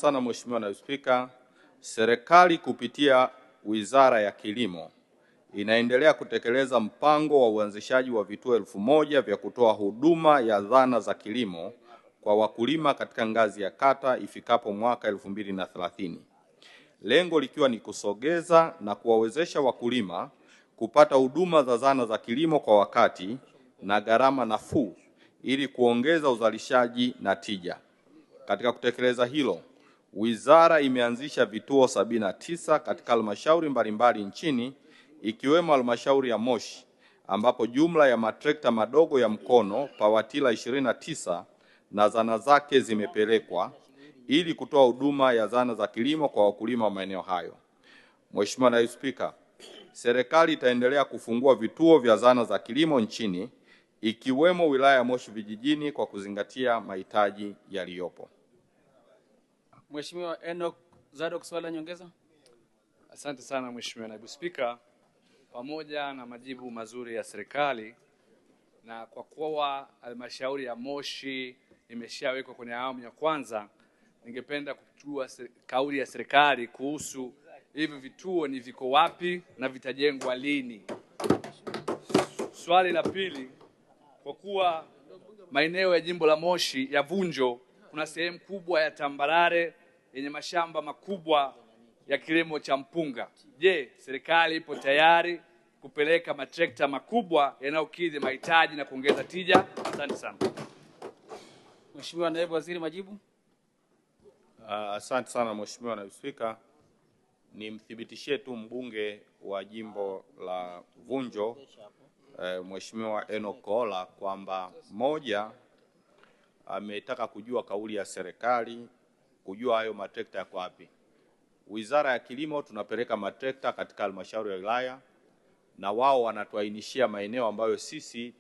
sana Mheshimiwa Naibu Spika. Serikali kupitia Wizara ya Kilimo inaendelea kutekeleza mpango wa uanzishaji wa vituo 1000 vya kutoa huduma ya zana za kilimo kwa wakulima katika ngazi ya kata ifikapo mwaka 2030. Lengo likiwa ni kusogeza na kuwawezesha wakulima kupata huduma za zana za kilimo kwa wakati na gharama nafuu ili kuongeza uzalishaji na tija. Katika kutekeleza hilo, wizara imeanzisha vituo 79 katika halmashauri mbalimbali nchini ikiwemo halmashauri ya Moshi ambapo jumla ya matrekta madogo ya mkono pawatila 29 na zana zake zimepelekwa ili kutoa huduma ya zana za kilimo kwa wakulima wa maeneo hayo. Mheshimiwa Naibu Spika, serikali itaendelea kufungua vituo vya zana za kilimo nchini ikiwemo wilaya ya Moshi vijijini kwa kuzingatia mahitaji yaliyopo. Mheshimiwa Enoch Zadok, swali la nyongeza. Asante sana Mheshimiwa Naibu Spika, pamoja na majibu mazuri ya serikali, na kwa kuwa halmashauri ya Moshi imeshawekwa kwenye awamu ya kwanza, ningependa kujua kauli ya serikali kuhusu hivi vituo ni viko wapi na vitajengwa lini. Swali la pili, kwa kuwa maeneo ya jimbo la Moshi ya Vunjo kuna sehemu kubwa ya tambarare yenye mashamba makubwa ya kilimo cha mpunga. Je, serikali ipo tayari kupeleka matrekta makubwa yanayokidhi mahitaji na kuongeza tija? Asante sana. Mheshimiwa Naibu Waziri, majibu. Asante sana Mheshimiwa Naibu Spika. Nimthibitishie tu mbunge wa jimbo la Vunjo Mheshimiwa Enoch Koola kwamba moja, ametaka kujua kauli ya serikali kujua hayo matrekta yako wapi. Wizara ya Kilimo tunapeleka matrekta katika halmashauri ya wilaya na wao wanatuainishia maeneo ambayo sisi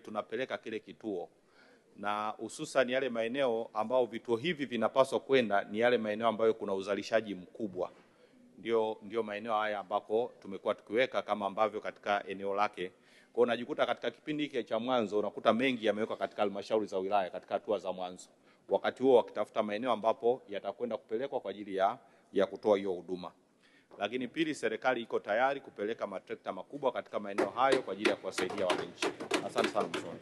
tunapeleka kile kituo, na hususan yale maeneo ambao vituo hivi vinapaswa kwenda ni yale maeneo ambayo kuna uzalishaji mkubwa. Ndio maeneo haya ambako tumekuwa tukiweka kama ambavyo katika eneo lake. Kwa unajikuta katika kipindi hiki cha mwanzo unakuta mengi yamewekwa katika halmashauri za wilaya katika hatua za mwanzo. Wakati huo wakitafuta maeneo ambapo yatakwenda kupelekwa kwa ajili ya kutoa hiyo huduma. Lakini pili, serikali iko tayari kupeleka matrekta makubwa katika maeneo hayo kwa ajili ya kuwasaidia wananchi. Asante sana Mheshimiwa.